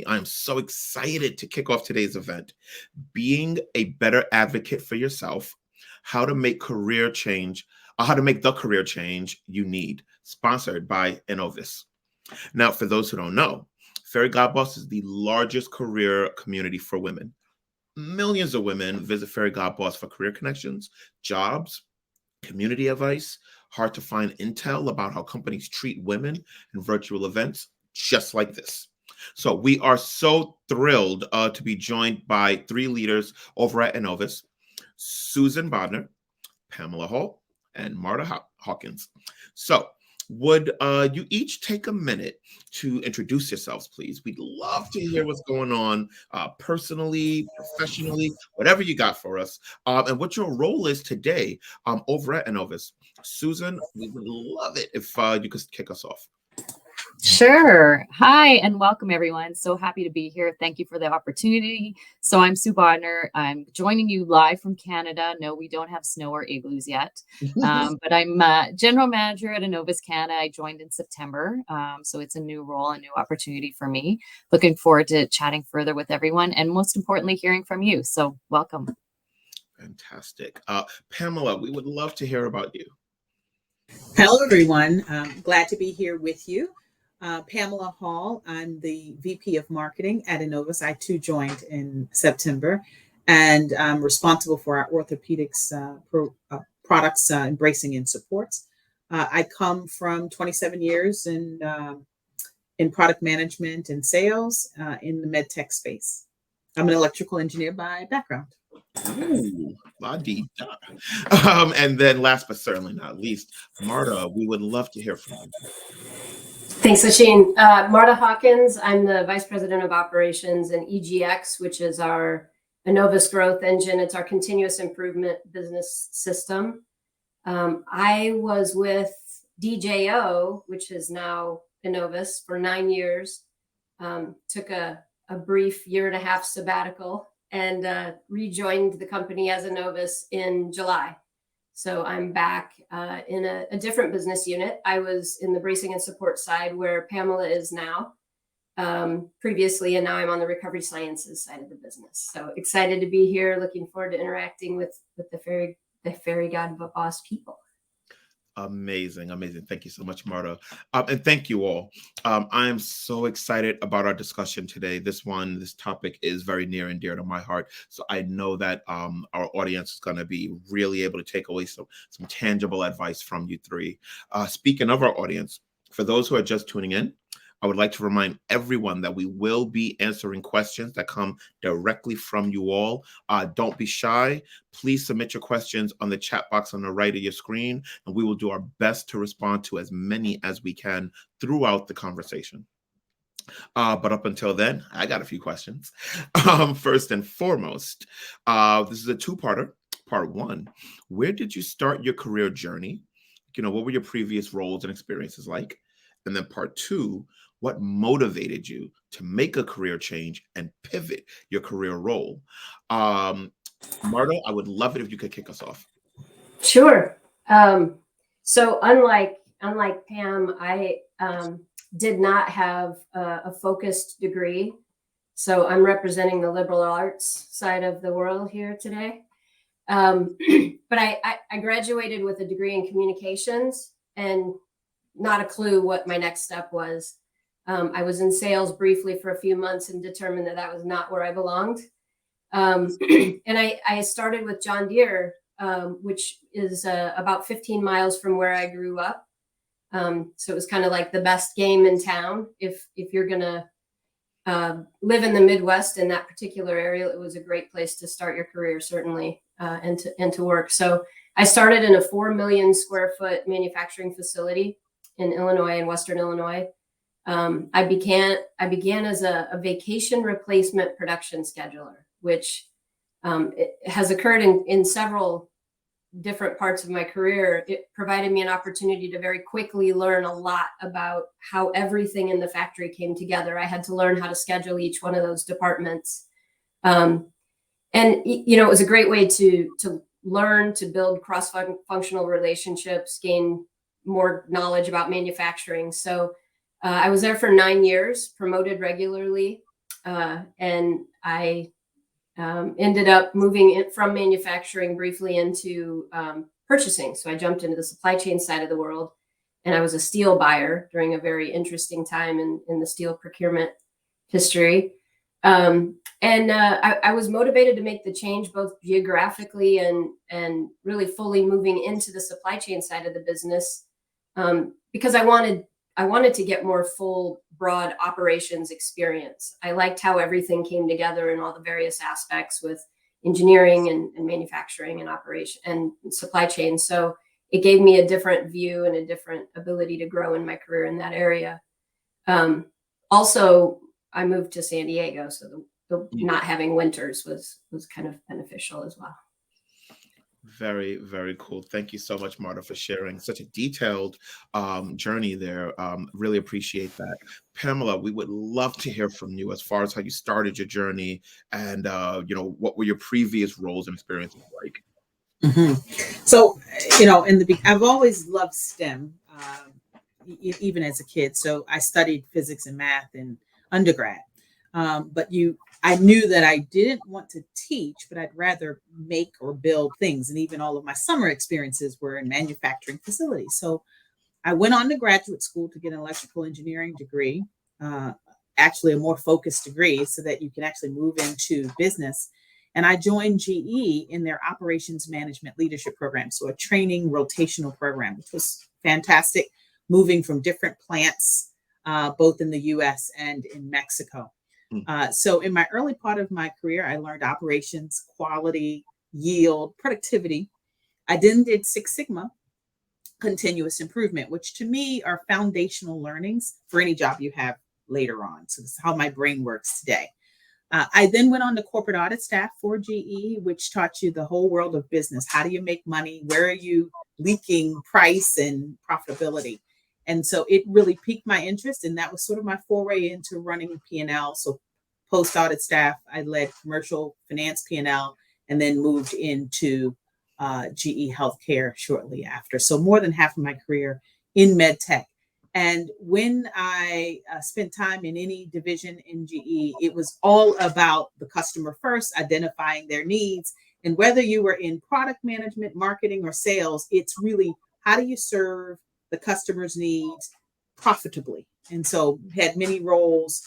I'm so excited to kick off today's event. Being a better advocate for yourself, how to make career change, how to make the career change you need, sponsored by Envois. Now, for those who don't know, Fairy God Boss is the largest career community for women. Millions of women visit Fairy God Boss for career connections, jobs, community advice, hard to find intel about how companies treat women in virtual events, just like this. So we are so thrilled to be joined by three leaders over at Envois: Susan Bodner, Pamela Hall, and Marta Hawkins. So would you each take a minute to introduce yourselves, please? We'd love to hear what's going on personally, professionally, whatever you got for us, and what your role is today over at Envois. Susan, we would love it if you could kick us off. Sure. Hi, and welcome everyone. So happy to be here. Thank you for the opportunity. So I'm Sue Bodner. I'm joining you live from Canada. No, we don't have snow or igloos yet, but I'm general manager at Envois Canada. I joined in September. So it's a new role, a new opportunity for me. Looking forward to chatting further with everyone and most importantly, hearing from you. So welcome. Fantastic. Pamela, we would love to hear about you. Hello, everyone. Glad to be here with you. Pamela Hall, I'm the VP of Marketing at Envois. I too joined in September, and I'm responsible for our orthopedics products, embracing and supports. I come from 27 years in product management and sales in the med tech space. I'm an electrical engineer by background. Ooh, la-dee-da. And then last but certainly not least, Marta, we would love to hear from you. Thanks, Lasheen. Marta Hawkins, I'm the Vice President of Operations in EGX, which is our Envois growth engine. It's our continuous improvement business system. I was with DJO, which is now Envois, for 9 years. Took a brief 1.5-year sabbatical and rejoined the company as Envois in July. So I'm back in a different business unit. I was in the bracing and support side where Pamela is now previously, and now I'm on the recovery sciences side of the business. So excited to be here. Looking forward to interacting with the Fairy God Boss people. Amazing. Thank you so much, Marta. And thank you all. I am so excited about our discussion today. This topic is very near and dear to my heart. So I know that our audience is going to be really able to take away some tangible advice from you three. Speaking of our audience, for those who are just tuning in, I would like to remind everyone that we will be answering questions that come directly from you all. Don't be shy. Please submit your questions on the chat box on the right of your screen, and we will do our best to respond to as many as we can throughout the conversation. But up until then, I got a few questions. First and foremost, this is a two-parter. Part one, where did you start your career journey? What were your previous roles and experiences like? And then part two, what motivated you to make a career change and pivot your career role? Marta, I would love it if you could kick us off. Sure. So unlike Pam, I did not have a focused degree. So I'm representing the liberal arts side of the world here today. But I graduated with a degree in communications and not a clue what my next step was. I was in sales briefly for a few months and determined that was not where I belonged. And I started with John Deere, which is about 15 miles from where I grew up. So it was kind of like the best game in town. If you're going to live in the Midwest in that particular area, it was a great place to start your career, certainly, and to work. So I started in a 4 million square foot manufacturing facility in Illinois, in Western Illinois. I began as a vacation replacement production scheduler, which it has occurred in several different parts of my career. It provided me an opportunity to very quickly learn a lot about how everything in the factory came together. I had to learn how to schedule each one of those departments. And, it was a great way to learn, to build cross-functional relationships, gain more knowledge about manufacturing. So I was there for 9 years, promoted regularly. and I ended up moving it from manufacturing briefly into purchasing. So I jumped into the supply chain side of the world, and I was a steel buyer during a very interesting time in the steel procurement history. I was motivated to make the change both geographically and really fully moving into the supply chain side of the business, because I wanted to get more full, broad operations experience. I liked how everything came together in all the various aspects with engineering and manufacturing and operation and supply chain. So it gave me a different view and a different ability to grow in my career in that area. Also, I moved to San Diego, so the not having winters was kind of beneficial as well. Very, very cool. Thank you so much, Marta, for sharing such a detailed journey there. Really appreciate that. Pamela, we would love to hear from you as far as how you started your journey and, what were your previous roles and experiences like? Mm-hmm. So, I've always loved STEM, even as a kid. So I studied physics and math in undergrad. I knew that I didn't want to teach, but I'd rather make or build things. And even all of my summer experiences were in manufacturing facilities. So I went on to graduate school to get an electrical engineering degree, actually a more focused degree so that you can actually move into business. And I joined GE in their operations management leadership program. So a training rotational program, which was fantastic, moving from different plants, both in the US and in Mexico. So in my early part of my career, I learned operations, quality, yield, productivity. I then did Six Sigma, continuous improvement, which to me are foundational learnings for any job you have later on. So this is how my brain works today. I then went on to corporate audit staff for GE, which taught you the whole world of business. How do you make money? Where are you leaking price and profitability? And so it really piqued my interest. And that was sort of my foray into running P&L. So post audit staff, I led commercial finance P&L and then moved into GE Healthcare shortly after. So more than half of my career in med tech. And when I spent time in any division in GE, it was all about the customer first, identifying their needs. And whether you were in product management, marketing, or sales, it's really how do you serve the customer's needs profitably? And so had many roles,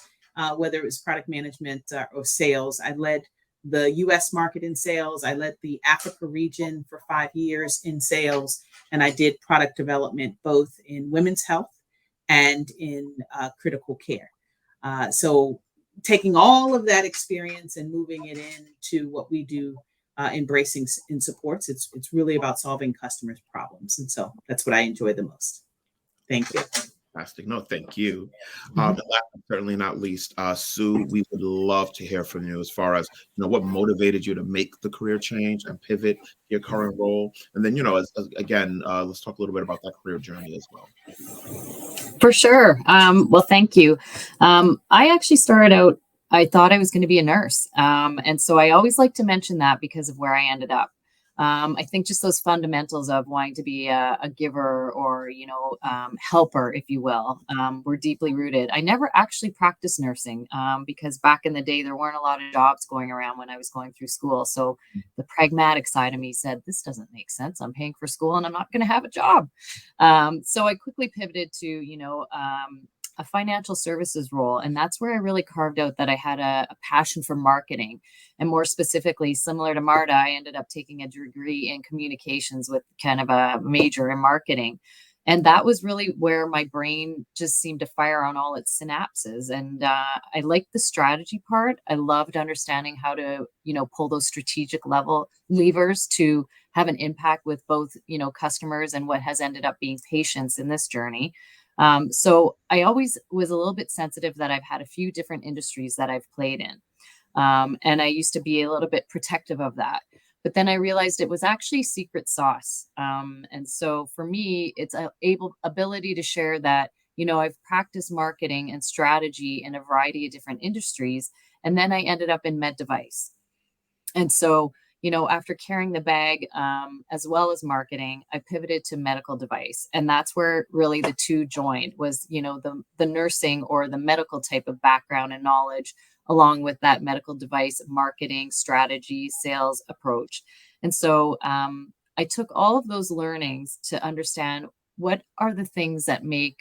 whether it was product management or sales. I led the US market in sales. I led the Africa region for 5 years in sales. And I did product development both in women's health and in critical care. So taking all of that experience and moving it into what we do in bracing in supports, it's really about solving customers' problems. And so that's what I enjoy the most. Thank you. Fantastic. No, thank you. And last but certainly not least, Sue, we would love to hear from you as far as what motivated you to make the career change and pivot your current role. And then, again, let's talk a little bit about that career journey as well. For sure. Well, thank you. I actually started out, I thought I was going to be a nurse. And so I always like to mention that because of where I ended up. I think just those fundamentals of wanting to be a giver or, helper, if you will, were deeply rooted. I never actually practiced nursing because back in the day, there weren't a lot of jobs going around when I was going through school. So the pragmatic side of me said, this doesn't make sense. I'm paying for school and I'm not going to have a job. So I quickly pivoted to, a financial services role. And that's where I really carved out that I had a passion for marketing. And more specifically, similar to Marta, I ended up taking a degree in communications with kind of a major in marketing. And that was really where my brain just seemed to fire on all its synapses. And I liked the strategy part. I loved understanding how to, pull those strategic level levers to have an impact with both, customers and what has ended up being patients in this journey. So I always was a little bit sensitive that I've had a few different industries that I've played in. And I used to be a little bit protective of that. But then I realized it was actually secret sauce. And so for me, it's an ability to share that, I've practiced marketing and strategy in a variety of different industries. And then I ended up in med device. And so after carrying the bag, as well as marketing, I pivoted to medical device. And that's where really the two joined was, the nursing or the medical type of background and knowledge along with that medical device marketing strategy, sales approach. And so I took all of those learnings to understand what are the things that make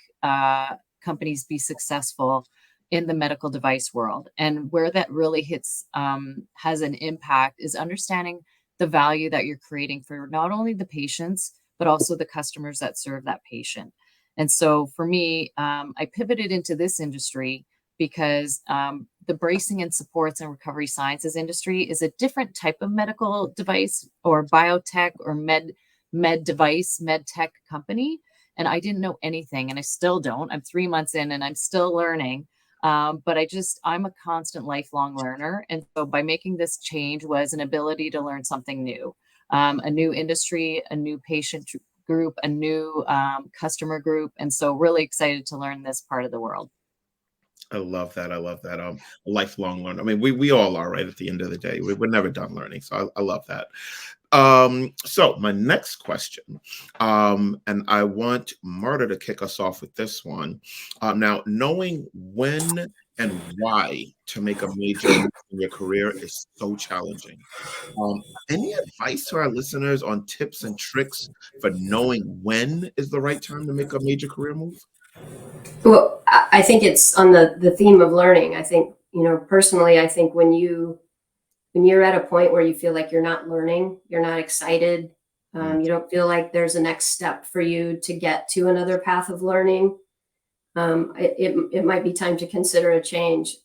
companies be successful in the medical device world. And where that really hits, has an impact, is understanding the value that you're creating for not only the patients, but also the customers that serve that patient. And so for me, I pivoted into this industry because the bracing and supports and recovery sciences industry is a different type of medical device or biotech or med device, med tech company. And I didn't know anything, and I still don't. I'm 3 months in and I'm still learning. But I'm a constant lifelong learner. And so by making this change was an ability to learn something new, a new industry, a new patient group, a new customer group. And so really excited to learn this part of the world. I love that. I love that. Lifelong learner. I mean, we all are, right? At the end of the day, we're never done learning. So I love that. So my next question, and I want Marta to kick us off with this one. Now, knowing when and why to make a major move in your career is so challenging. Any advice to our listeners on tips and tricks for knowing when is the right time to make a major career move? Well, I think it's on the theme of learning. I think, personally, I think when you're at a point where you feel like you're not learning, you're not excited, you don't feel like there's a next step for you to get to another path of learning, it might be time to consider a change.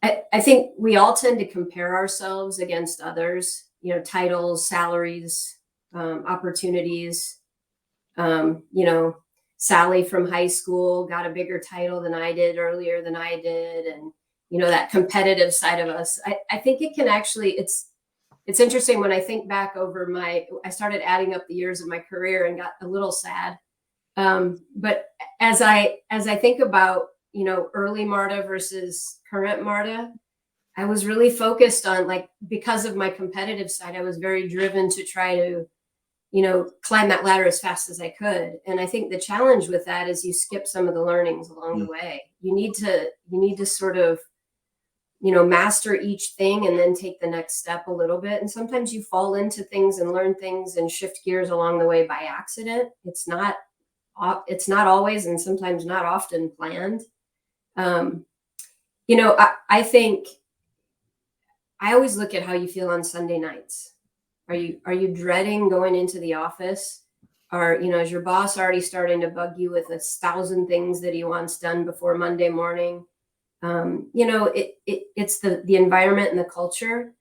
I think we all tend to compare ourselves against others, titles, salaries, opportunities. Sally from high school got a bigger title than I did earlier than I did. And, that competitive side of us, I think it can actually, it's interesting when I think back over I started adding up the years of my career and got a little sad. But as I think about, early Marta versus current Marta, I was really focused on, because of my competitive side, I was very driven to try to, climb that ladder as fast as I could. And I think the challenge with that is you skip some of the learnings along the way. You need to sort of, master each thing and then take the next step a little bit. And sometimes you fall into things and learn things and shift gears along the way by accident. It's not always, and sometimes not often, planned. I think I always look at how you feel on Sunday nights. Are you dreading going into the office? Or, is your boss already starting to bug you with 1,000 things that he wants done before Monday morning? It's the environment and the culture.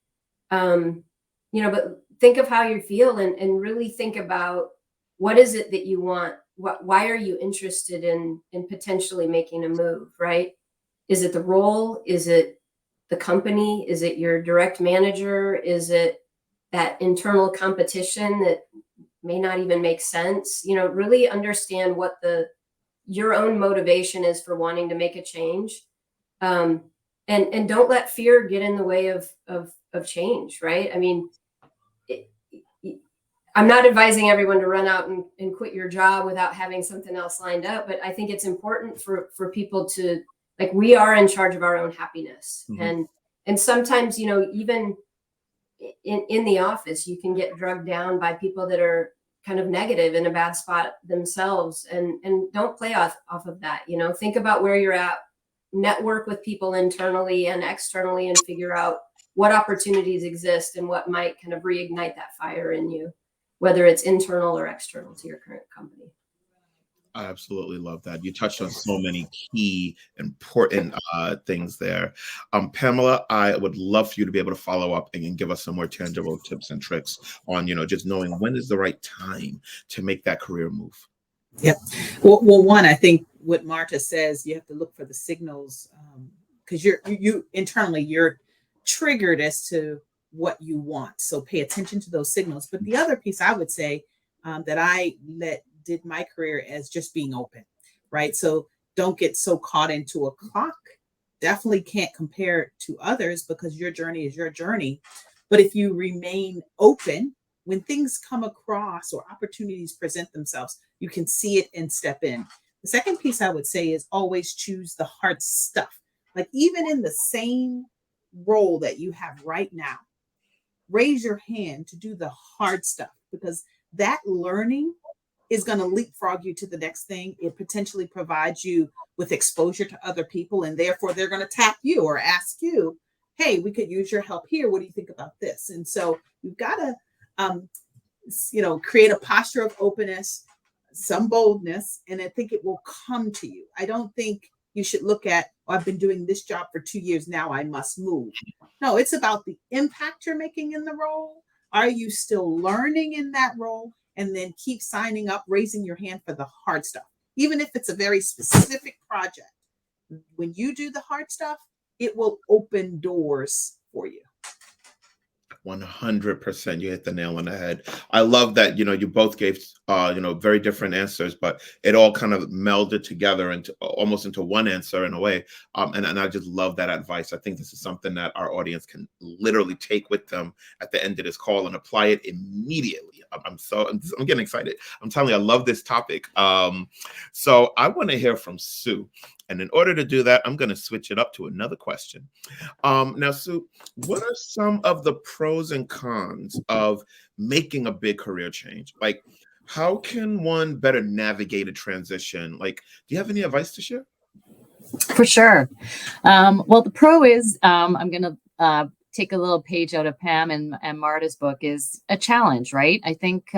But think of how you feel and really think about what is it that you want? Why are you interested in potentially making a move, right? Is it the role? Is it the company? Is it your direct manager? Is it that internal competition that may not even make sense? Really understand what your own motivation is for wanting to make a change. And don't let fear get in the way of change, right? I mean, I'm not advising everyone to run out and quit your job without having something else lined up, but I think it's important for people to, we are in charge of our own happiness. Mm-hmm. And sometimes, even in the office, you can get drugged down by people that are kind of negative in a bad spot themselves, and don't play off of that. Think about where you're at, network with people internally and externally, and figure out what opportunities exist and what might kind of reignite that fire in you, whether it's internal or external to your current company. I absolutely love that. You touched on so many key, important things there. Pamela, I would love for you to be able to follow up and give us some more tangible tips and tricks on, just knowing when is the right time to make that career move. Yep. Well, one, I think what Marta says, you have to look for the signals, because you internally, you're triggered as to what you want. So pay attention to those signals. But the other piece I would say that I did my career as just being open, right? So don't get so caught into a clock. Definitely can't compare it to others because your journey is your journey. But if you remain open, when things come across or opportunities present themselves, you can see it and step in. The second piece I would say is always choose the hard stuff. Like even in the same role that you have right now, raise your hand to do the hard stuff, because that learning is going to leapfrog you to the next thing. It potentially provides you with exposure to other people, and therefore they're going to tap you or ask you, hey, we could use your help here. What do you think about this? And so you've got to, create a posture of openness, some boldness, and I think it will come to you. I don't think you should look at, oh, I've been doing this job for 2 years, now I must move. No, it's about the impact you're making in the role. Are you still learning in that role? And then keep signing up, raising your hand for the hard stuff. Even if it's a very specific project, when you do the hard stuff, it will open doors for you. 100%. You hit the nail on the head. I love that, you both gave, very different answers, but it all kind of melded together into almost into one answer in a way. And I just love that advice. I think this is something that our audience can literally take with them at the end of this call and apply it immediately. I'm getting excited. I'm telling you, I love this topic. So I want to hear from Sue. And in order to do that, I'm going to switch it up to another question. Now, Sue, what are some of the pros and cons of making a big career change? Like, how can one better navigate a transition? Like, do you have any advice to share? For sure. Well, the pro is, I'm going to take a little page out of Pam and Marta's book, is a challenge, right? I think,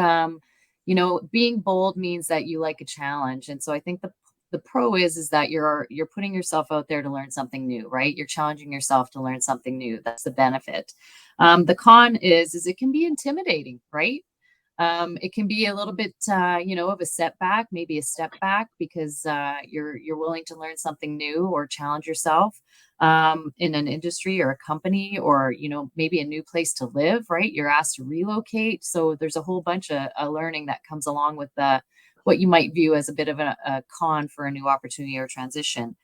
being bold means that you like a challenge. And so I think the pro is that you're putting yourself out there to learn something new, right? You're challenging yourself to learn something new. That's the benefit. The con is it can be intimidating, right? It can be a little bit, of a setback, maybe a step back, because you're willing to learn something new or challenge yourself in an industry or a company, or maybe a new place to live, right? You're asked to relocate, so there's a whole bunch of learning that comes along with what you might view as a bit of a con for a new opportunity or transition.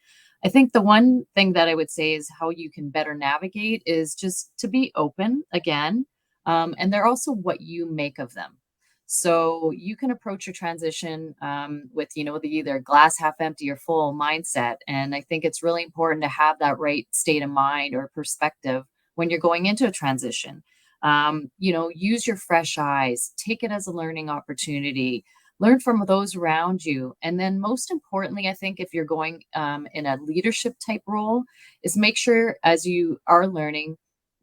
I think the one thing that I would say is how you can better navigate is just to be open again, and they're also what you make of them. So you can approach your transition with, the either glass half empty or full mindset. And I think it's really important to have that right state of mind or perspective when you're going into a transition. Use your fresh eyes, take it as a learning opportunity, learn from those around you. And then most importantly, I think if you're going in a leadership type role, is make sure as you are learning,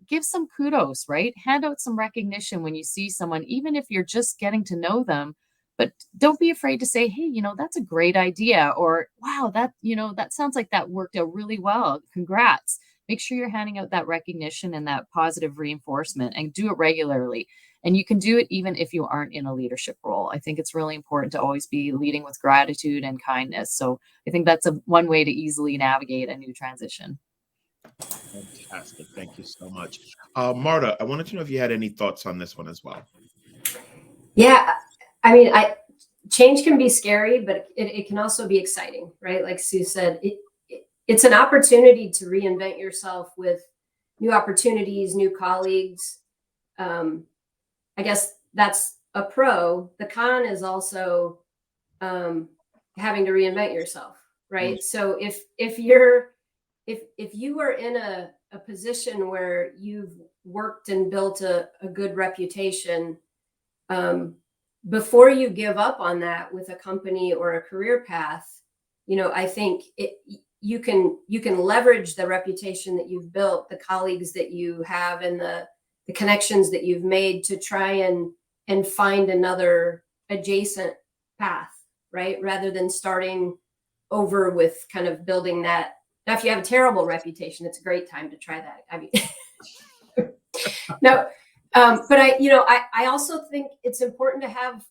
give some kudos, right? Hand out some recognition when you see someone, even if you're just getting to know them, but don't be afraid to say, hey, that's a great idea. Or, wow, that sounds like that worked out really well. Congrats. Make sure you're handing out that recognition and that positive reinforcement, and do it regularly. And you can do it even if you aren't in a leadership role. I think it's really important to always be leading with gratitude and kindness. So I think that's one way to easily navigate a new transition. Fantastic. Thank you so much. Marta, I wanted to know if you had any thoughts on this one as well. Yeah, I mean, change can be scary, but it can also be exciting, right? Like Sue said, it's an opportunity to reinvent yourself with new opportunities, new colleagues. I guess that's a pro. The con is also having to reinvent yourself, right? So if you are in a position where you've worked and built a good reputation, before you give up on that with a company or a career path, I think you can leverage the reputation that you've built, the colleagues that you have, and the connections that you've made to try and find another adjacent path, right? Rather than starting over with kind of building that. Now, if you have a terrible reputation, it's a great time to try that. I mean, no, but I also think it's important to have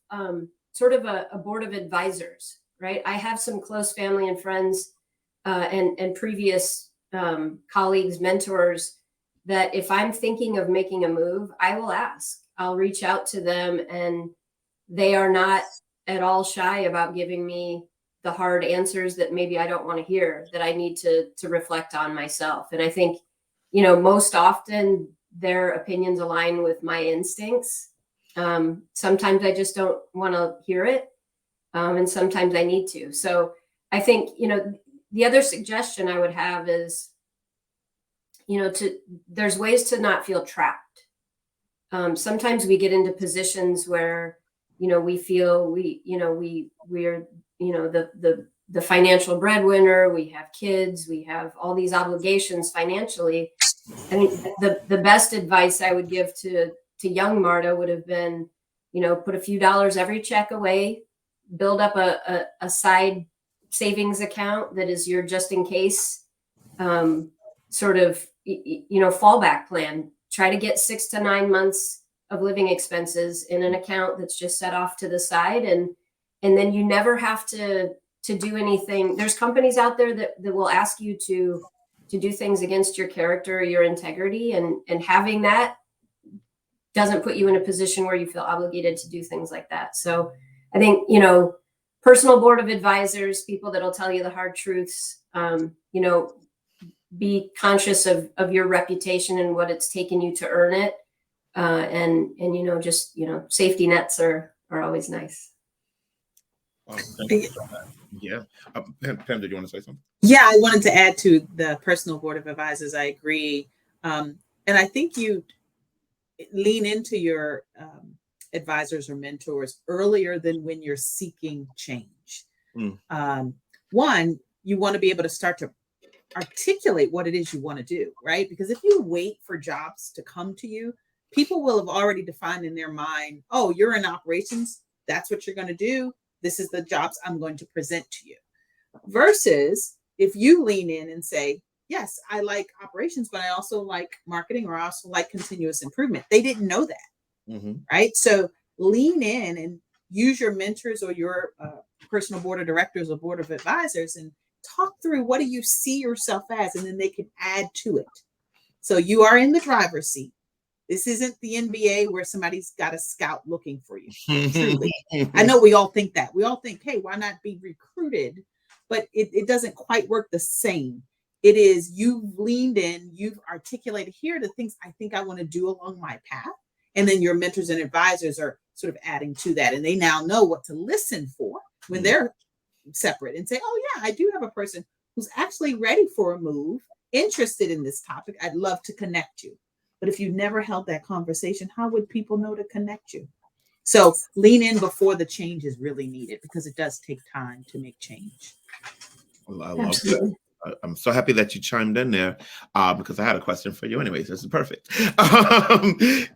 sort of a board of advisors, right? I have some close family and friends and previous colleagues, mentors, that if I'm thinking of making a move, I will ask. I'll reach out to them, and they are not at all shy about giving me the hard answers that maybe I don't want to hear, that I need to reflect on myself. And I think, most often their opinions align with my instincts. Sometimes I just don't want to hear it. And sometimes I need to. So I think, the other suggestion I would have is there's ways to not feel trapped. Sometimes we get into positions where, we feel we're, the financial breadwinner, we have kids, we have all these obligations financially. I think the best advice I would give to young Marta would have been, put a few dollars every check away, build up a side savings account that is your just in case sort of, fallback plan. Try to get 6 to 9 months of living expenses in an account that's just set off to the side. And then you never have to do anything. There's companies out there that will ask you to do things against your character or your integrity. And having that doesn't put you in a position where you feel obligated to do things like that. So I think, personal board of advisors, people that'll tell you the hard truths, be conscious of your reputation and what it's taken you to earn it. And just, safety nets are always nice. Thank you for that. Yeah. Pam, did you want to say something? Yeah, I wanted to add to the personal board of advisors. I agree. And I think you lean into your advisors or mentors earlier than when you're seeking change. One, you want to be able to start to articulate what it is you want to do, right? Because if you wait for jobs to come to you, people will have already defined in their mind, oh, you're in operations, that's what you're going to do. This is the jobs I'm going to present to you. Versus if you lean in and say, yes, I like operations, but I also like marketing, or I also like continuous improvement. They didn't know that, right? So lean in and use your mentors or your personal board of directors or board of advisors and talk through what do you see yourself as, and then they can add to it. So you are in the driver's seat. This isn't the NBA where somebody's got a scout looking for you. Truly. I know we all think that. We all think, hey, why not be recruited? But it doesn't quite work the same. It is you've leaned in, you've articulated, here are the things I think I want to do along my path. And then your mentors and advisors are sort of adding to that. And they now know what to listen for when they're separate and say, oh yeah, I do have a person who's actually ready for a move, interested in this topic. I'd love to connect you. But if you never held that conversation, how would people know to connect you? So lean in before the change is really needed, because it does take time to make change. Well, I love that. I'm so happy that you chimed in there, because I had a question for you anyways. This is perfect.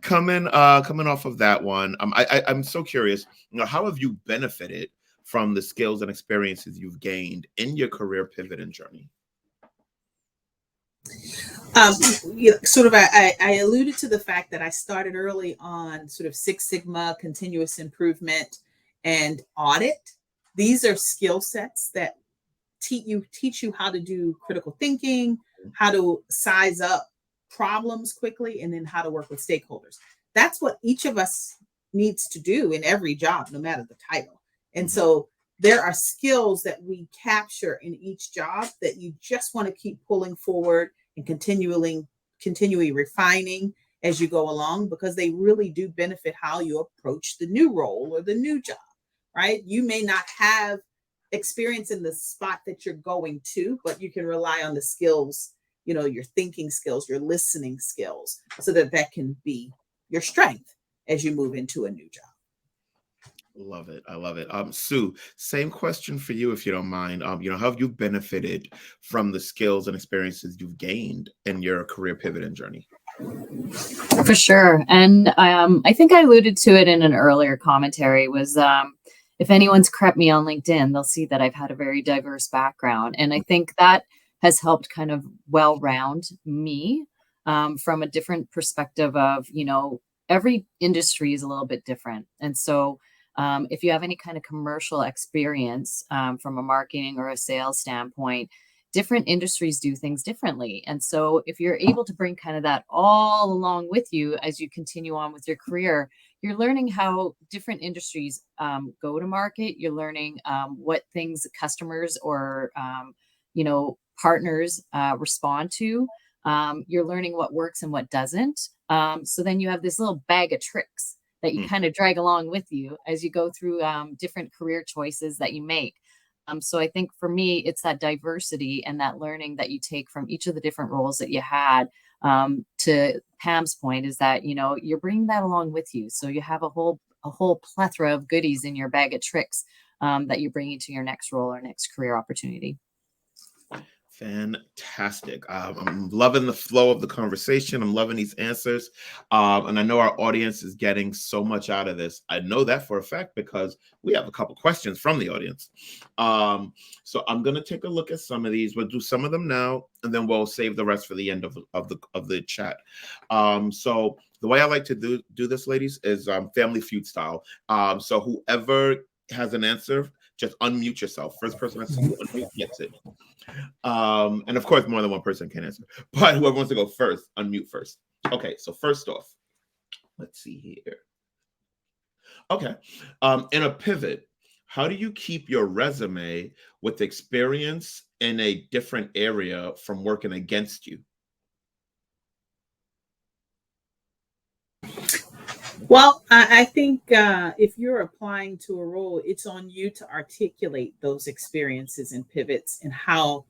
Coming off of that one, I'm so curious, how have you benefited from the skills and experiences you've gained in your career pivot and journey? I alluded to the fact that I started early on sort of Six Sigma, continuous improvement, and audit. These are skill sets that teach you how to do critical thinking, how to size up problems quickly, and then how to work with stakeholders. That's what each of us needs to do in every job, no matter the title. And so there are skills that we capture in each job that you just want to keep pulling forward and continually refining as you go along, because they really do benefit how you approach the new role or the new job, right? You may not have experience in the spot that you're going to, but you can rely on the skills, your thinking skills, your listening skills, so that can be your strength as you move into a new job. Love it. I love it. Sue, same question for you, if you don't mind. How have you benefited from the skills and experiences you've gained in your career pivot and journey? For sure. And I think I alluded to it in an earlier commentary, was if anyone's crept me on LinkedIn, they'll see that I've had a very diverse background. And I think that has helped kind of well-round me from a different perspective of, every industry is a little bit different. And so if you have any kind of commercial experience from a marketing or a sales standpoint, different industries do things differently. And so if you're able to bring kind of that all along with you as you continue on with your career, you're learning how different industries go to market. You're learning what things customers or, partners respond to. You're learning what works and what doesn't. So then you have this little bag of tricks that you kind of drag along with you as you go through different career choices that you make. So I think for me, it's that diversity and that learning that you take from each of the different roles that you had. To Pam's point is that, you're bringing that along with you. So you have a whole plethora of goodies in your bag of tricks that you bring into your next role or next career opportunity. Fantastic. I'm loving the flow of the conversation. I'm loving these answers. And I know our audience is getting so much out of this. I know that for a fact because we have a couple questions from the audience. So I'm going to take a look at some of these. We'll do some of them now, and then we'll save the rest for the end of the chat. So the way I like to do this, ladies, is Family Feud style. So whoever has an answer, just unmute yourself. First person I see you unmute gets it. And of course, more than one person can answer, but whoever wants to go first, unmute first. Okay, so first off, let's see here. Okay, in a pivot, how do you keep your resume with experience in a different area from working against you? Well, I think if you're applying to a role, it's on you to articulate those experiences and pivots and how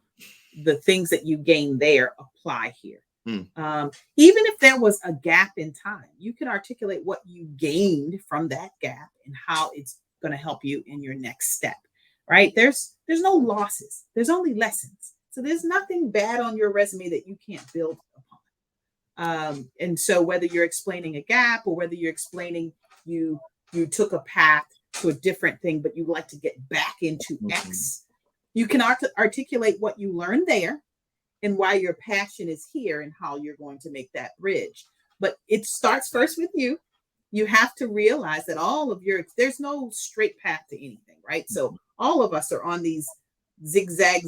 the things that you gain there apply here. Even if there was a gap in time, you can articulate what you gained from that gap and how it's going to help you in your next step, right? There's no losses. There's only lessons. So there's nothing bad on your resume that you can't build upon. And so whether you're explaining a gap or whether you're explaining you took a path to a different thing, but you like to get back into X, you can articulate what you learned there and why your passion is here and how you're going to make that bridge. But it starts first with you. You have to realize that there's no straight path to anything, right? So all of us are on these zigzag.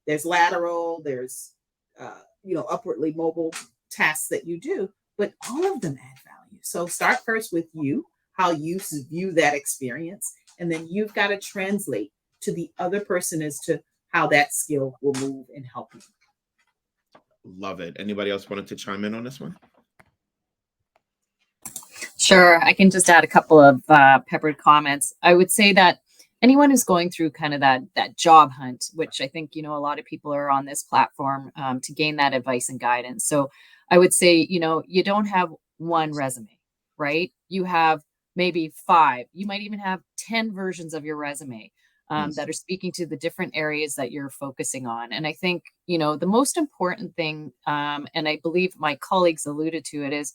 There's lateral, there's, upwardly mobile tasks that you do, but all of them add value. So start first with you, how you view that experience, and then you've got to translate to the other person as to how that skill will move and help you. Love it. Anybody else wanted to chime in on this one? Sure. I can just add a couple of peppered comments. I would say that anyone who's going through kind of that job hunt, which I think, a lot of people are on this platform to gain that advice and guidance. So I would say, you don't have one resume, right? You have maybe 5. You might even have 10 versions of your resume that are speaking to the different areas that you're focusing on. And I think, the most important thing, and I believe my colleagues alluded to it, is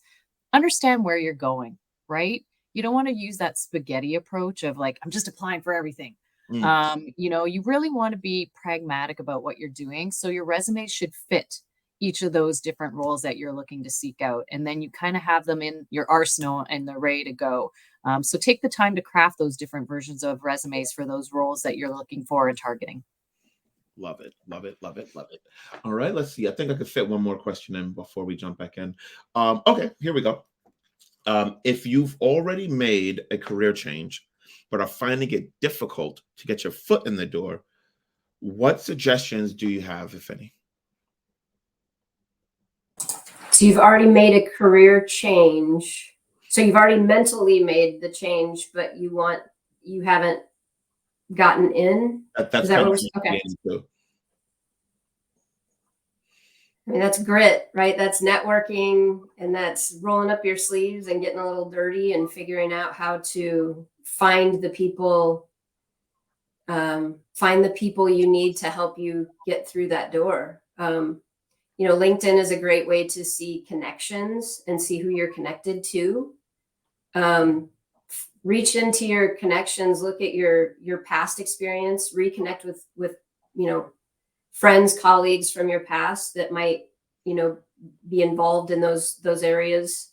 understand where you're going, right? You don't want to use that spaghetti approach of like, I'm just applying for everything. You really want to be pragmatic about what you're doing. So your resume should fit each of those different roles that you're looking to seek out. And then you kind of have them in your arsenal and they're ready to go. So take the time to craft those different versions of resumes for those roles that you're looking for and targeting. Love it. All right, let's see. I think I could fit one more question in before we jump back in. Okay, here we go. If you've already made a career change, but are finding it difficult to get your foot in the door, what suggestions do you have, if any? So you've already made a career change. So you've already mentally made the change, but you haven't gotten in. That's Is that what we're okay? I mean, that's grit, right? That's networking, and that's rolling up your sleeves and getting a little dirty and figuring out how to find the people you need to help you get through that door. LinkedIn is a great way to see connections and see who you're connected to. Reach into your connections, look at your past experience, reconnect with friends, colleagues from your past that might, be involved in those areas,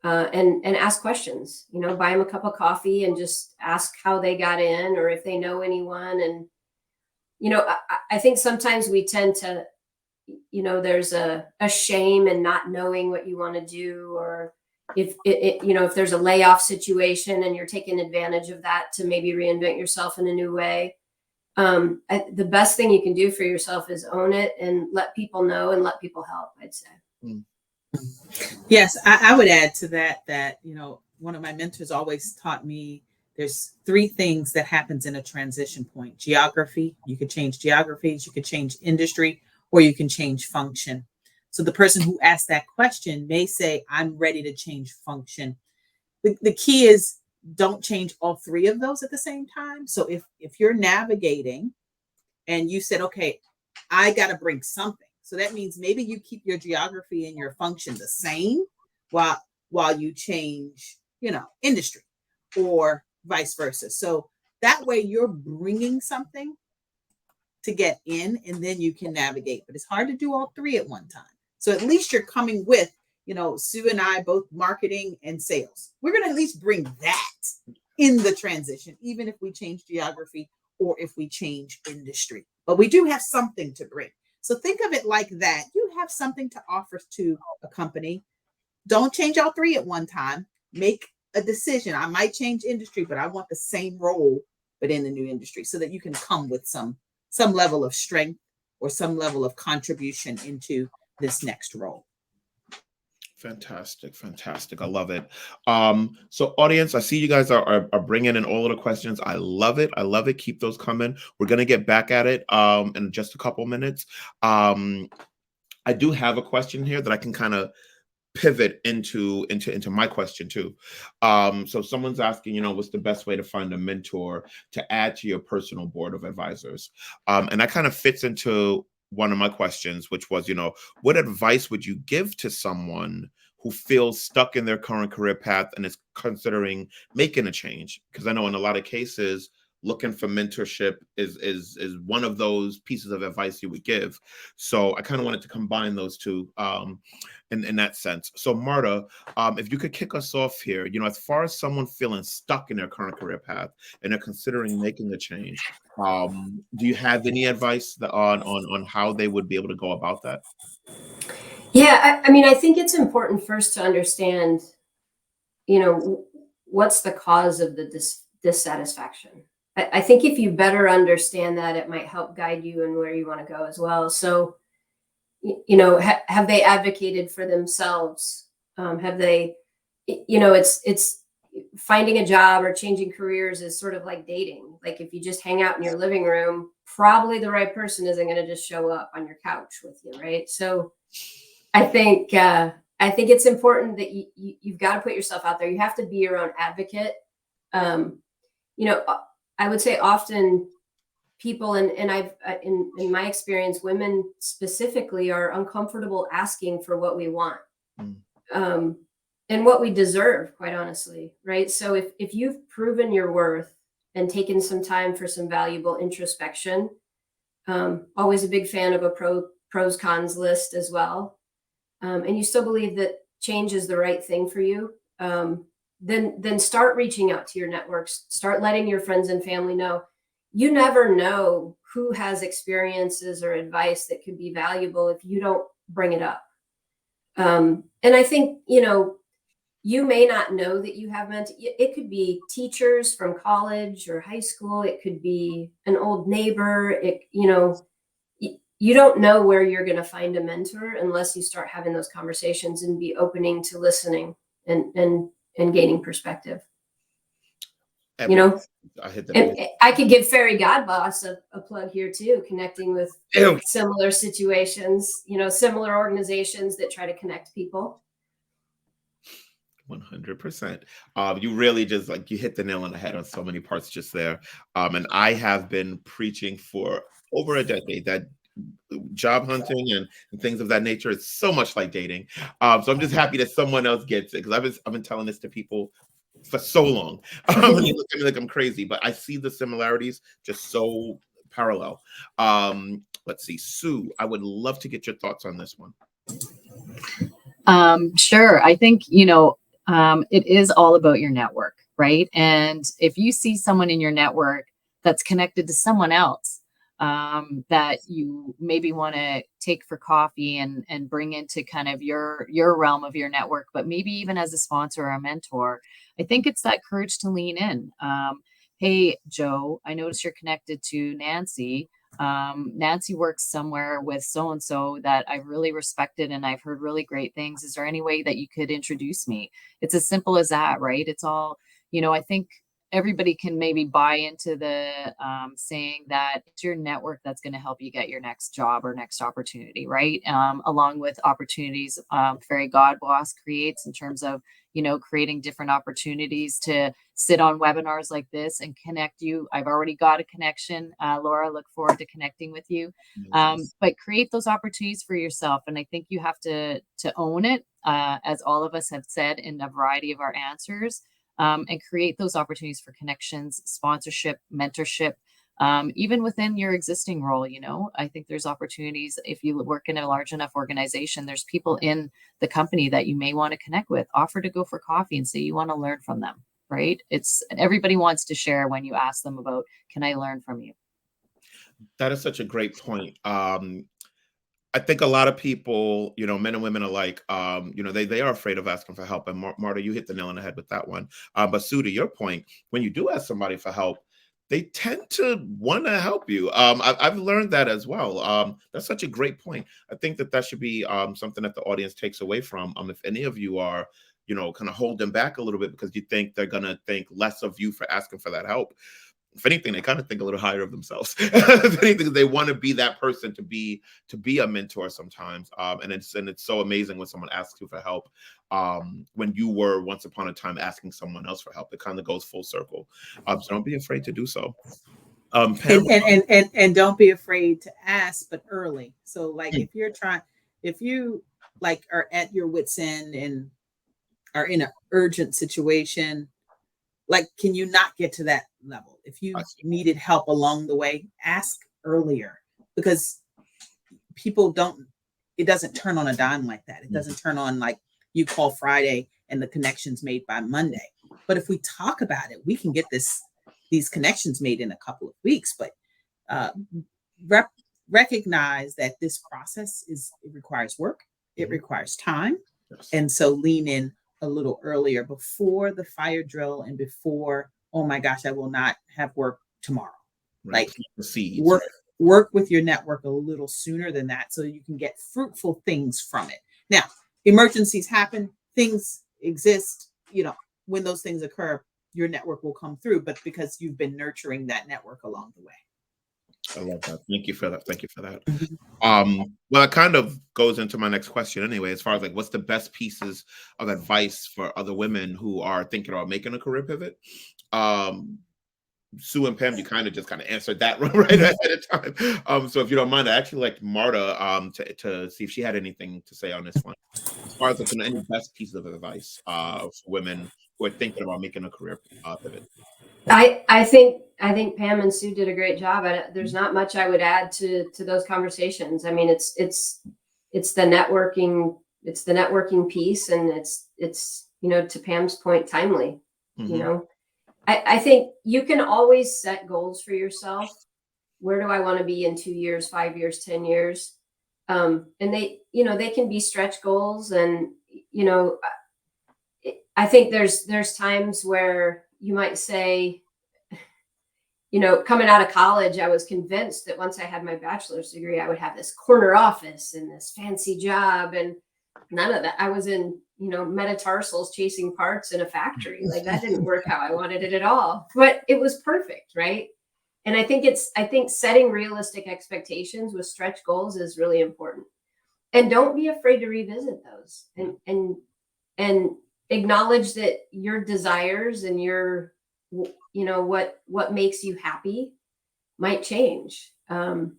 and ask questions, buy them a cup of coffee and just ask how they got in or if they know anyone. And, I think sometimes we tend to, there's a shame in not knowing what you want to do, or if there's a layoff situation and you're taking advantage of that to maybe reinvent yourself in a new way. The best thing you can do for yourself is own it and let people know and let people help, I'd say. Yes, I would add to that, one of my mentors always taught me there's three things that happens in a transition point. Geography, you could change geographies, you could change industry, or you can change function. So the person who asked that question may say, I'm ready to change function. The key is don't change all three of those at the same time. So if you're navigating and you said, okay, I got to bring something. So that means maybe you keep your geography and your function the same while you change, industry or vice versa. So that way you're bringing something to get in and then you can navigate. But it's hard to do all three at one time. So at least you're coming with, Sue and I, both marketing and sales. We're going to at least bring that in the transition, even if we change geography or if we change industry. But we do have something to bring. So think of it like that. You have something to offer to a company. Don't change all three at one time. Make a decision. I might change industry, but I want the same role, but in the new industry, so that you can come with some level of strength or some level of contribution into this next role. Fantastic. I love it. So audience, I see you guys are bringing in all of the questions. I love it. Keep those coming. We're going to get back at it in just a couple minutes. I do have a question here that I can kind of pivot into my question too. So someone's asking, what's the best way to find a mentor to add to your personal board of advisors? And that kind of fits into one of my questions, which was, what advice would you give to someone who feels stuck in their current career path and is considering making a change? Because I know in a lot of cases, looking for mentorship is one of those pieces of advice you would give. So I kind of wanted to combine those two in that sense. So Marta, if you could kick us off here, as far as someone feeling stuck in their current career path and they're considering making a change, do you have any advice on how they would be able to go about that? Yeah, I think it's important first to understand, what's the cause of the dissatisfaction. I think if you better understand that, it might help guide you in where you want to go as well. So, have they advocated for themselves? Have they, it's finding a job or changing careers is sort of like dating. Like if you just hang out in your living room, probably the right person isn't going to just show up on your couch with you, right? So I think it's important that you've got to put yourself out there. You have to be your own advocate. I would say often people, and I've in my experience, women specifically are uncomfortable asking for what we want and what we deserve, quite honestly, right? So if you've proven your worth and taken some time for some valuable introspection, always a big fan of a pros cons list as well, and you still believe that change is the right thing for you, then start reaching out to your networks, start letting your friends and family know. You never know who has experiences or advice that could be valuable if you don't bring it up. And I think, you may not know that you have it could be teachers from college or high school. It could be an old neighbor. You don't know where you're going to find a mentor unless you start having those conversations and be opening to listening and gaining perspective. I hit that. And I could give Fairy Godboss a plug here too, connecting with similar situations, similar organizations that try to connect people. 100%. You really just you hit the nail on the head on so many parts just there. And I have been preaching for over a decade that job hunting and things of that nature is so much like dating. So I'm just happy that someone else gets it, because I've been telling this to people for so long. And they look at me like I'm crazy, but I see the similarities just so parallel. Let's see, Sue, I would love to get your thoughts on this one. Sure. I think, it is all about your network, right? And if you see someone in your network that's connected to someone else that you maybe want to take for coffee and bring into kind of your realm of your network, but maybe even as a sponsor or a mentor, I think it's that courage to lean in. Hey, Joe, I noticed you're connected to Nancy. Nancy works somewhere with so-and-so that I've really respected and I've heard really great things. Is there any way that you could introduce me? It's as simple as that, right? It's all, I think everybody can maybe buy into the saying that it's your network that's going to help you get your next job or next opportunity, right? Along with opportunities Fairy God Boss creates in terms of, creating different opportunities to sit on webinars like this and connect you. I've already got a connection. Laura, look forward to connecting with you. But create those opportunities for yourself. And I think you have to own it, as all of us have said in a variety of our answers. And create those opportunities for connections, sponsorship, mentorship, even within your existing role. I think there's opportunities if you work in a large enough organization, there's people in the company that you may want to connect with, offer to go for coffee and say you want to learn from them, right? Everybody wants to share when you ask them about, can I learn from you? That is such a great point. I think a lot of people, men and women alike, they are afraid of asking for help. And Marta, you hit the nail on the head with that one. But Sue, to your point, when you do ask somebody for help, they tend to want to help you. I've learned that as well. That's such a great point. I think that should be something that the audience takes away from. If any of you are, kind of holding back a little bit because you think they're going to think less of you for asking for that help, if anything, they kind of think a little higher of themselves. If anything, they want to be that person to be a mentor sometimes. And it's so amazing when someone asks you for help. When you were once upon a time asking someone else for help, it kind of goes full circle. So don't be afraid to do so. Pam, and don't be afraid to ask, but early. So like if you like are at your wit's end and are in an urgent situation, like, can you not get to that level? If you needed help along the way, ask earlier, because it doesn't turn on a dime like that. It doesn't turn on like you call Friday and the connection's made by Monday. But if we talk about it, we can get these connections made in a couple of weeks. But recognize that this process it requires work. It requires time. Yes. And so lean in a little earlier, before the fire drill and before, oh my gosh, I will not have work tomorrow. Right. Like the seeds, work with your network a little sooner than that, so you can get fruitful things from it. Now, emergencies happen, things exist, when those things occur, your network will come through, but because you've been nurturing that network along the way. I love that. Thank you for that. Mm-hmm. Well, it kind of goes into my next question anyway, as far as like, what's the best pieces of advice for other women who are thinking about making a career pivot? Sue and Pam, you kind of answered that right ahead of time. So if you don't mind, I actually like Marta to see if she had anything to say on this one. As far as like, any best pieces of advice for women who are thinking about making a career pivot. I think Pam and Sue did a great job. There's not much I would add to those conversations. I mean, it's the networking, piece, and it's to Pam's point, timely. Mm-hmm. I think you can always set goals for yourself. Where do I want to be in 2 years, 5 years, 10 years? And they can be stretch goals, and I think there's times where you might say, coming out of college, I was convinced that once I had my bachelor's degree, I would have this corner office and this fancy job, and none of that. I was in, metatarsals chasing parts in a factory. Like, that didn't work how I wanted it at all, but it was perfect. Right. And I think setting realistic expectations with stretch goals is really important, and don't be afraid to revisit those, and acknowledge that your desires and your, what makes you happy might change, and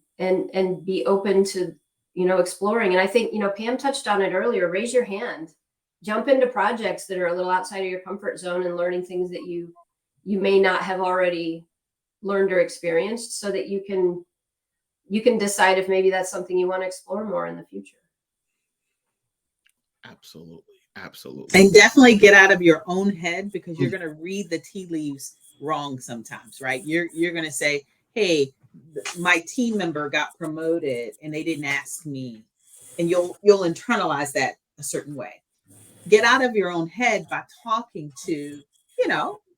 be open to, exploring. And I think, Pam touched on it earlier, raise your hand, jump into projects that are a little outside of your comfort zone and learning things that you may not have already learned or experienced, so that you can decide if maybe that's something you want to explore more in the future. Absolutely. And definitely get out of your own head, because you're going to read the tea leaves wrong sometimes, right? You're going to say, hey, my team member got promoted and they didn't ask me. And you'll internalize that a certain way. Get out of your own head by talking to,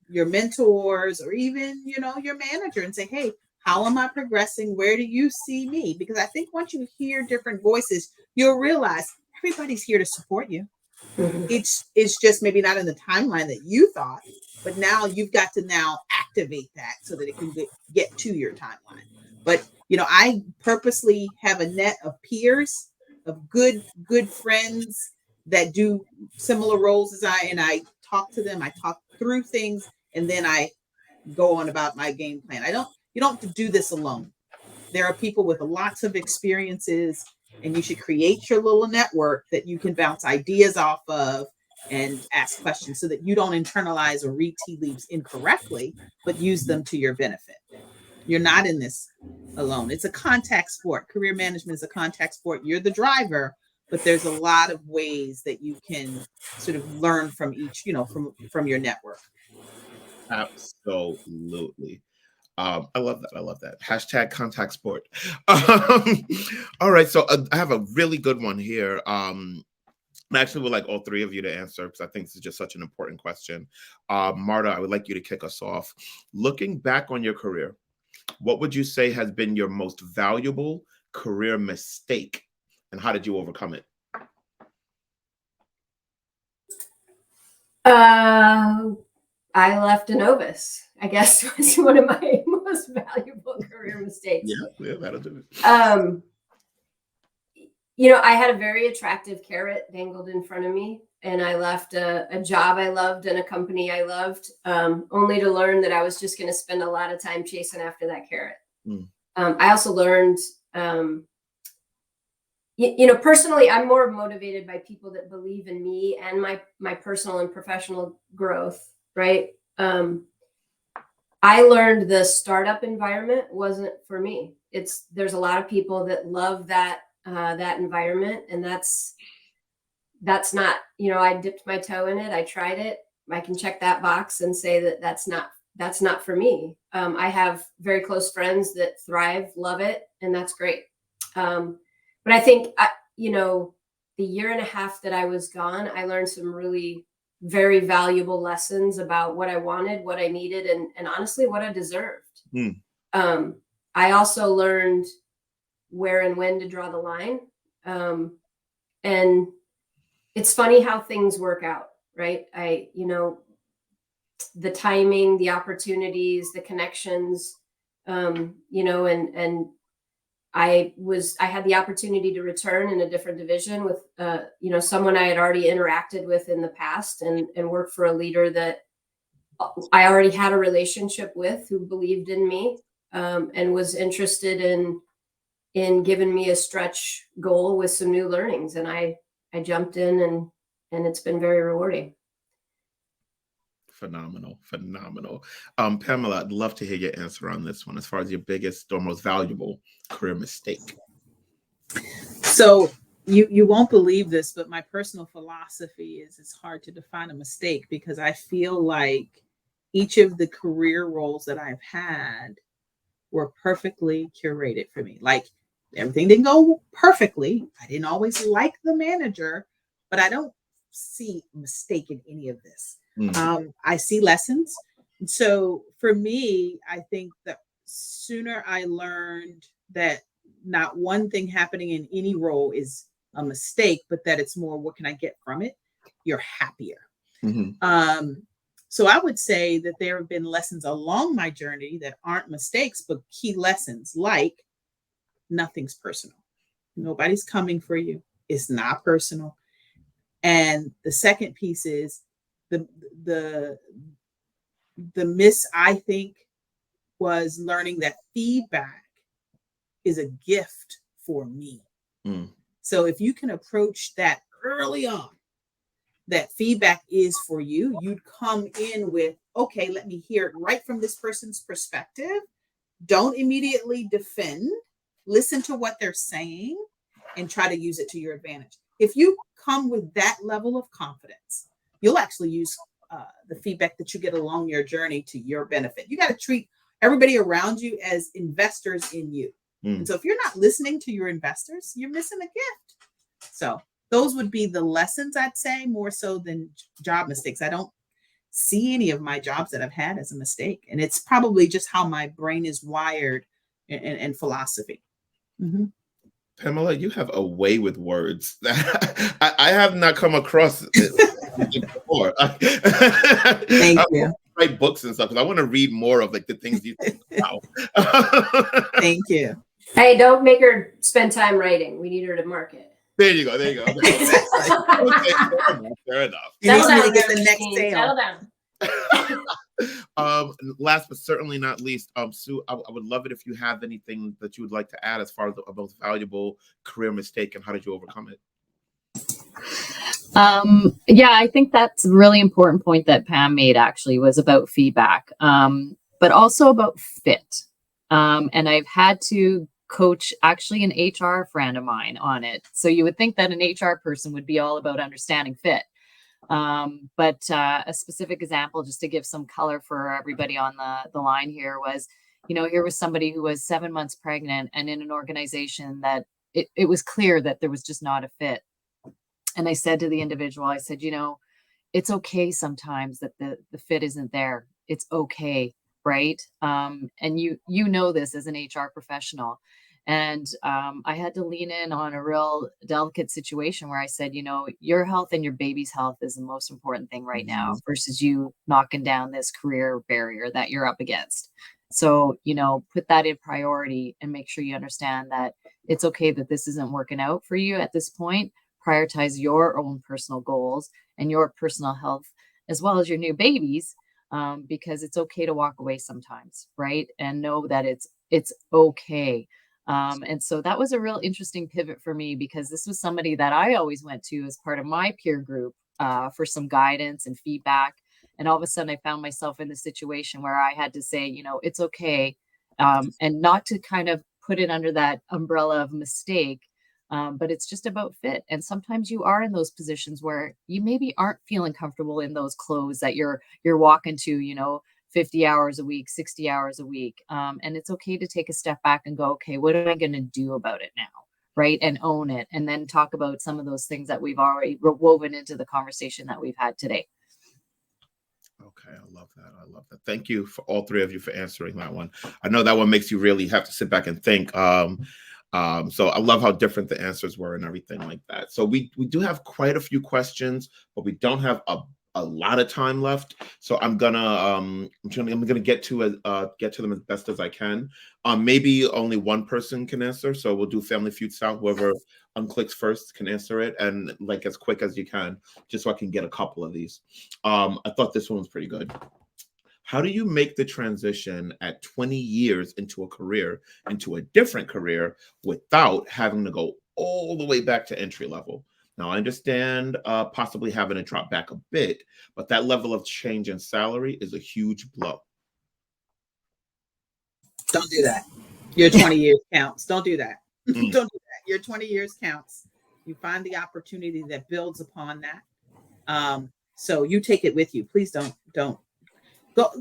your mentors, or even, your manager, and say, hey, how am I progressing? Where do you see me? Because I think once you hear different voices, you'll realize everybody's here to support you. Mhm. It's just maybe not in the timeline that you thought, but now you've got to now activate that so that it can get to your timeline. But I purposely have a net of peers, of good friends that do similar roles as and I talk to them, I talk through things, and then I go on about my game plan. You don't have to do this alone. There are people with lots of experiences, and you should create your little network that you can bounce ideas off of and ask questions so that you don't internalize or read tea leaves incorrectly, but use them to your benefit. You're not in this alone. It's a contact sport. Career management is a contact sport. You're the driver, but there's a lot of ways that you can sort of learn from each, from your network. Absolutely. I love that. I love that. Hashtag contact sport. All right. So I have a really good one here. I actually would like all three of you to answer because I think this is just such an important question. Marta, I would like you to kick us off. Looking back on your career, what would you say has been your most valuable career mistake, and how did you overcome it? I left Envois, I guess, was one of my most valuable career mistakes. Yeah, that'll do it. I had a very attractive carrot dangled in front of me, and I left a job I loved and a company I loved, only to learn that I was just going to spend a lot of time chasing after that carrot. I also learned, personally, I'm more motivated by people that believe in me and my personal and professional growth, right? I learned the startup environment wasn't for me. There's a lot of people that love that environment, and that's not, I dipped my toe in it. I tried it. I can check that box and say that's not for me. I have very close friends that thrive, love it, and that's great. But I think, the year and a half that I was gone, I learned some really very valuable lessons about what I wanted, what I needed, and honestly, what I deserved. I also learned where and when to draw the line. And it's funny how things work out, right? The timing, the opportunities, the connections, and I had the opportunity to return in a different division with, someone I had already interacted with in the past and work for a leader that I already had a relationship with, who believed in me, and was interested in giving me a stretch goal with some new learnings. And I jumped in, and it's been very rewarding. Phenomenal. Pamela, I'd love to hear your answer on this one as far as your biggest or most valuable career mistake. So you won't believe this, but my personal philosophy is it's hard to define a mistake, because I feel like each of the career roles that I've had were perfectly curated for me. Like, everything didn't go perfectly. I didn't always like the manager, but I don't see a mistake in any of this. I see lessons. And so for me, I think that sooner I learned that not one thing happening in any role is a mistake, but that it's more, what can I get from it? You're happier. So I would say that there have been lessons along my journey that aren't mistakes, but key lessons, like nothing's personal. Nobody's coming for you. It's not personal. And the second piece is the miss, I think, was learning that feedback is a gift for me. So if you can approach that early on, that feedback is for you, you'd come in with, okay, let me hear it right from this person's perspective. Don't immediately defend. Listen to what they're saying and try to use it to your advantage. If you come with that level of confidence, you'll actually use the feedback that you get along your journey to your benefit. You got to treat everybody around you as investors in you. And so if you're not listening to your investors, you're missing a gift. So those would be the lessons, I'd say, more so than job mistakes. I don't see any of my jobs that I've had as a mistake. And it's probably just how my brain is wired and philosophy. Pamela, you have a way with words that I have not come across it before. Thank I you. write books and stuff because I want to read more of like the things you think about. Thank you. Hey, don't make her spend time writing. We need her to market. There you go. There you go. Okay. Okay, fair enough. Fair enough. You need Settle me down, to get the there, next Christine. sale. Settle down. Last but certainly not least, Sue, I would love it if you have anything that you would like to add as far as the most valuable career mistake and how did you overcome it? Yeah, I think that's a really important point that Pam made actually was about feedback, but also about fit. And I've had to coach actually an HR friend of mine on it. So you would think that an HR person would be all about understanding fit. But a specific example, just to give some color for everybody on the line here was, here was somebody who was 7 months pregnant and in an organization that it was clear that there was just not a fit. And I said to the individual, I said, it's okay sometimes that the fit isn't there. It's okay. Right. And you know this as an HR professional. And I had to lean in on a real delicate situation where I said, your health and your baby's health is the most important thing right now versus you knocking down this career barrier that you're up against. So, put that in priority and make sure you understand that it's okay that this isn't working out for you at this point. Prioritize your own personal goals and your personal health as well as your new babies, because it's okay to walk away sometimes, right? And know that it's okay. And so that was a real interesting pivot for me because this was somebody that I always went to as part of my peer group for some guidance and feedback. And all of a sudden I found myself in the situation where I had to say, it's okay. And not to kind of put it under that umbrella of mistake, but it's just about fit. And sometimes you are in those positions where you maybe aren't feeling comfortable in those clothes that you're walking to, 50 hours a week, 60 hours a week. And it's okay to take a step back and go, okay, what am I going to do about it now? Right. And own it. And then talk about some of those things that we've already woven into the conversation that we've had today. Okay, I love that. I love that. Thank you for all three of you for answering that one. I know that one makes you really have to sit back and think. So I love how different the answers were and everything like that. So we do have quite a few questions, but we don't have a lot of time left. So I'm gonna get to them as best as I can. Maybe only one person can answer. So we'll do Family Feud style. Whoever unclicks first can answer it, and like as quick as you can, just so I can get a couple of these. I thought this one was pretty good. How do you make the transition at 20 years into a career, into a different career, without having to go all the way back to entry level? Now, I understand possibly having to drop back a bit, but that level of change in salary is a huge blow. Don't do that. Your 20 years counts. Don't do that. Don't do that. Your 20 years counts. You find the opportunity that builds upon that. So you take it with you. Please don't.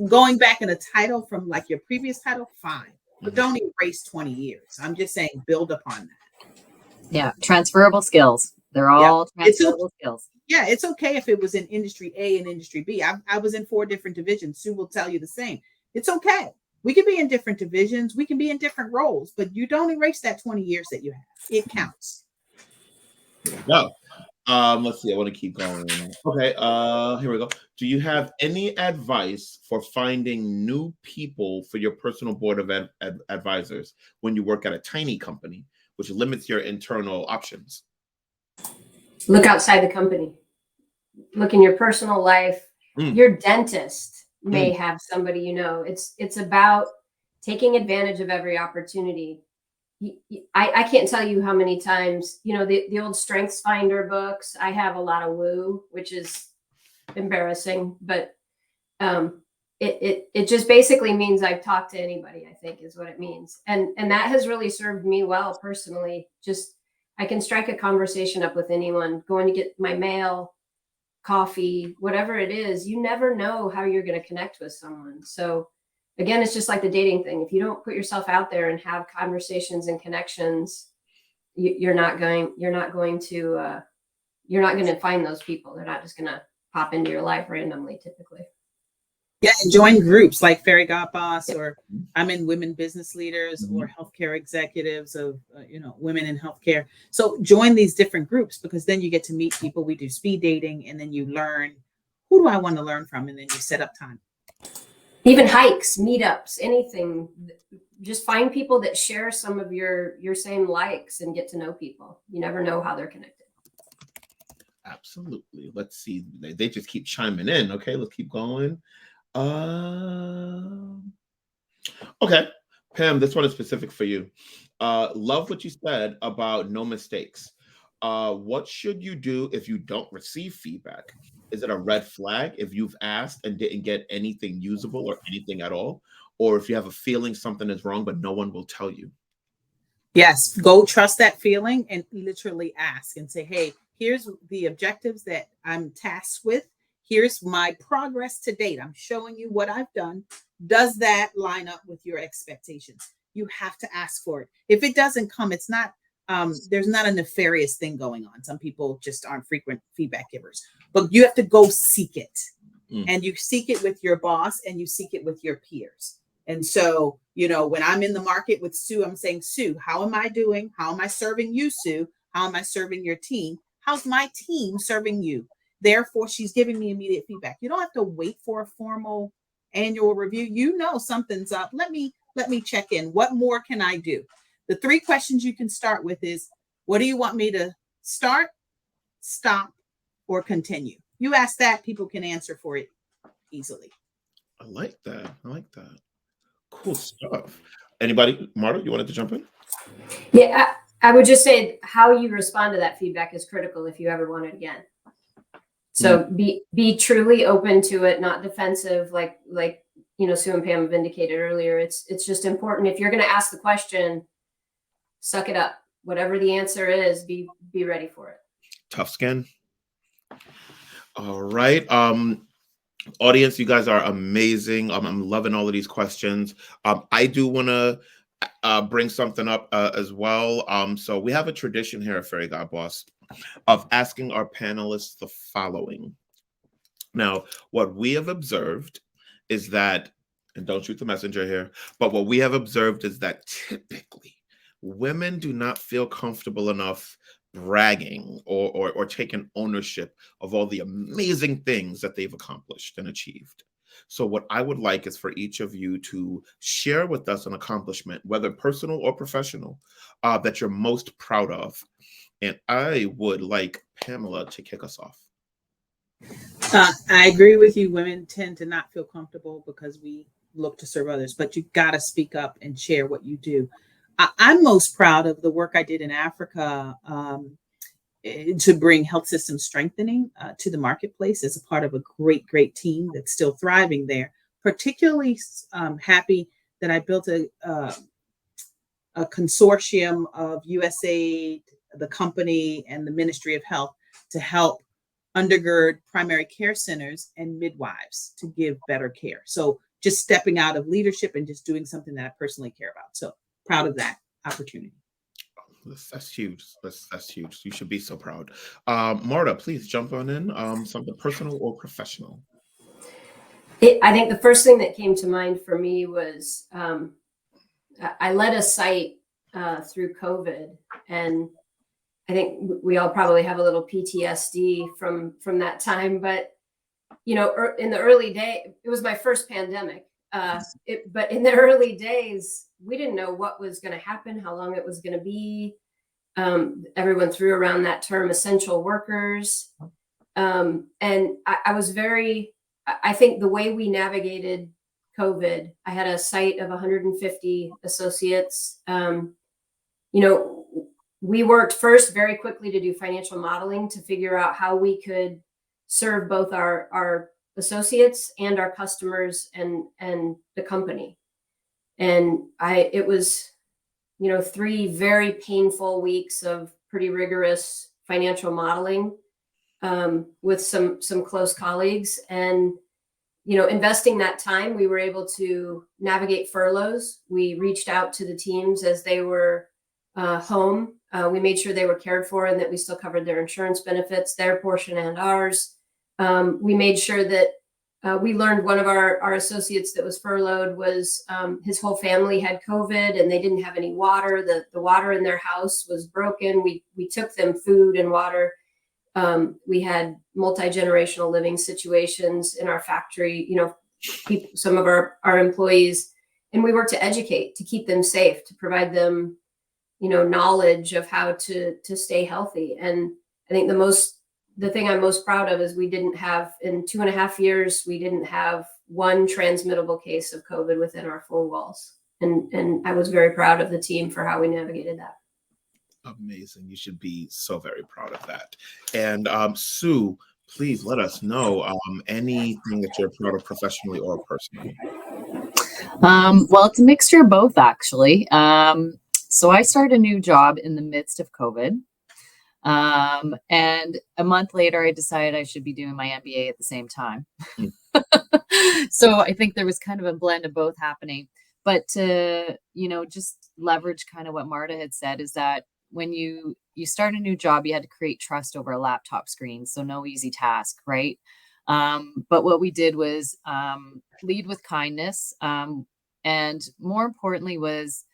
Going back in a title from like your previous title, fine. But don't erase 20 years. I'm just saying build upon that. Yeah. Transferable skills. They're all transferable skills. Yeah, it's okay if it was in industry A and industry B. I was in 4 different divisions. Sue will tell you the same. It's okay. We can be in different divisions. We can be in different roles, but you don't erase that 20 years that you have. It counts. No. Let's see. I want to keep going. Okay. Here we go. Do you have any advice for finding new people for your personal board of advisors when you work at a tiny company, which limits your internal options? Look outside the company. Look in your personal life. Your dentist may have somebody, it's about taking advantage of every opportunity. I can't tell you how many times, the old Strengths Finder books, I have a lot of woo, which is embarrassing, but it just basically means I've talked to anybody, I think is what it means. And that has really served me well personally. Just, I can strike a conversation up with anyone, going to get my mail, coffee, whatever it is. You never know how you're going to connect with someone. So again, it's just like the dating thing. If you don't put yourself out there and have conversations and connections, you're not going to find those people. They're not just going to pop into your life randomly, typically. Yeah, and join groups like Fairy God Boss, or I'm in Women Business Leaders, or healthcare executives of women in healthcare. So join these different groups, because then you get to meet people. We do speed dating, and then you learn, who do I want to learn from, and then you set up time. Even hikes, meetups, anything. Just find people that share some of your same likes and get to know people. You never know how they're connected. Absolutely. Let's see. They just keep chiming in. Okay, let's keep going. Okay, Pam, this one is specific for you. Love what you said about no mistakes. What should you do if you don't receive feedback? Is it a red flag if you've asked and didn't get anything usable or anything at all? Or if you have a feeling something is wrong, but no one will tell you? Yes, go trust that feeling and literally ask and say, hey, here's the objectives that I'm tasked with. Here's my progress to date. I'm showing you what I've done. Does that line up with your expectations? You have to ask for it. If it doesn't come, it's not, there's not a nefarious thing going on. Some people just aren't frequent feedback givers, but you have to go seek it. And you seek it with your boss, and you seek it with your peers. And so, when I'm in the market with Sue, I'm saying, Sue, how am I doing? How am I serving you, Sue? How am I serving your team? How's my team serving you? Therefore, she's giving me immediate feedback. You don't have to wait for a formal annual review. Something's up. Let me check in. What more can I do? The 3 questions you can start with is, what do you want me to start, stop, or continue? You ask that, people can answer for it easily. I like that. Cool stuff. Anybody, Marta, you wanted to jump in? Yeah, I would just say how you respond to that feedback is critical if you ever want it again. So be truly open to it, not defensive, like Sue and Pam have indicated earlier. It's just important. If you're going to ask the question, suck it up. Whatever the answer is, be ready for it. Tough skin. All right. Audience, you guys are amazing. I'm loving all of these questions. I do want to bring something up as well. So we have a tradition here at Fairy God Boss of asking our panelists the following. Now, what we have observed is that, and don't shoot the messenger here, but what we have observed is that typically women do not feel comfortable enough bragging or taking ownership of all the amazing things that they've accomplished and achieved. So what I would like is for each of you to share with us an accomplishment, whether personal or professional, that you're most proud of. And I would like Pamela to kick us off. I agree with you. Women tend to not feel comfortable because we look to serve others, but you got to speak up and share what you do. I'm most proud of the work I did in Africa to bring health system strengthening to the marketplace as a part of a great team that's still thriving there. Particularly happy that I built a consortium of USAID, the company, and the Ministry of Health to help undergird primary care centers and midwives to give better care. So just stepping out of leadership and just doing something that I personally care about. So proud of that opportunity. That's huge. That's huge. You should be so proud. Marta, please jump on in. Something personal or professional. I think the first thing that came to mind for me was I led a site through COVID, and I think we all probably have a little PTSD from that time. But in the early day, it was my first pandemic. But in the early days, we didn't know what was going to happen, how long it was going to be. Everyone threw around that term essential workers. And I was I think the way we navigated COVID, I had a site of 150 associates. We worked first very quickly to do financial modeling to figure out how we could serve both our associates and our customers and the company. And it was 3 very painful weeks of pretty rigorous financial modeling with some close colleagues. And investing that time, we were able to navigate furloughs. We reached out to the teams as they were home. We made sure they were cared for and that we still covered their insurance benefits, their portion and ours. We made sure that we learned one of our associates that was furloughed was his whole family had COVID and they didn't have any water. The water in their house was broken. We took them food and water. We had multi-generational living situations in our factory, some of our employees, and we worked to educate, to keep them safe, to provide them, knowledge of how to stay healthy. And I think the thing I'm most proud of is we didn't have, in 2.5 years, we didn't have one transmittable case of COVID within our 4 walls. And I was very proud of the team for how we navigated that. Amazing. You should be so very proud of that. And Sue, please let us know anything that you're proud of professionally or personally. Well, it's a mixture of both, actually. So I started a new job in the midst of COVID. And a month later, I decided I should be doing my MBA at the same time. So I think there was kind of a blend of both happening. But to, just leverage kind of what Marta had said, is that when you start a new job, you had to create trust over a laptop screen. So no easy task, right? But what we did was lead with kindness. And more importantly was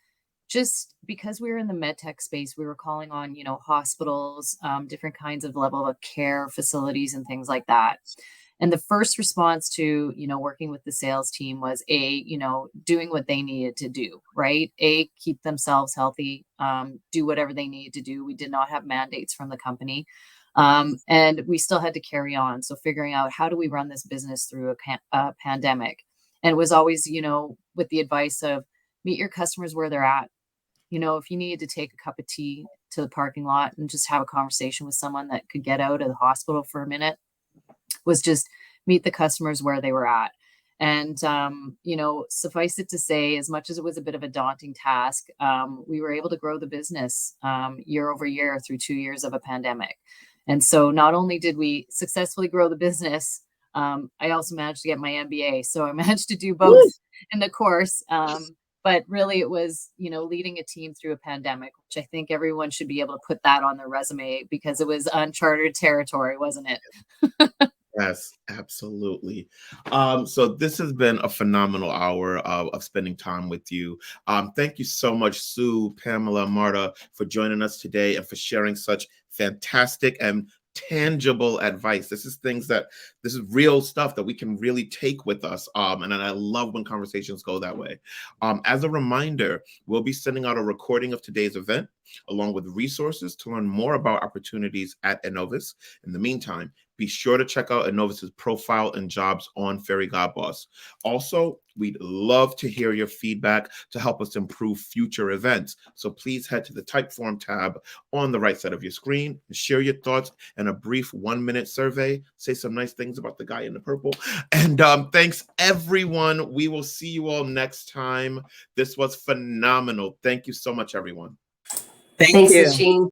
just because we were in the med tech space, we were calling on, hospitals, different kinds of level of care facilities and things like that. And the first response to, working with the sales team was doing what they needed to do, right? Keep themselves healthy, do whatever they needed to do. We did not have mandates from the company. And we still had to carry on. So figuring out, how do we run this business through a pandemic? And it was always, with the advice of meet your customers where they're at. If you needed to take a cup of tea to the parking lot and just have a conversation with someone that could get out of the hospital for a minute, was just meet the customers where they were at. And, suffice it to say, as much as it was a bit of a daunting task, we were able to grow the business year over year through 2 years of a pandemic. And so not only did we successfully grow the business, I also managed to get my MBA. So I managed to do both in the course. But really it was, leading a team through a pandemic, which I think everyone should be able to put that on their resume, because it was uncharted territory, wasn't it? Yes, absolutely. So this has been a phenomenal hour of spending time with you. Thank you so much, Sue, Pamela, Marta, for joining us today and for sharing such fantastic and tangible advice. This is real stuff that we can really take with us. And I love when conversations go that way. As a reminder, we'll be sending out a recording of today's event, along with resources to learn more about opportunities at Envois. In the meantime, be sure to check out Envois' profile and jobs on Fairy Godboss. Also, we'd love to hear your feedback to help us improve future events. So please head to the Typeform tab on the right side of your screen and share your thoughts in a brief 1-minute survey. Say some nice things about the guy in the purple. And thanks, everyone. We will see you all next time. This was phenomenal. Thank you so much, everyone. Thanks, Asheen.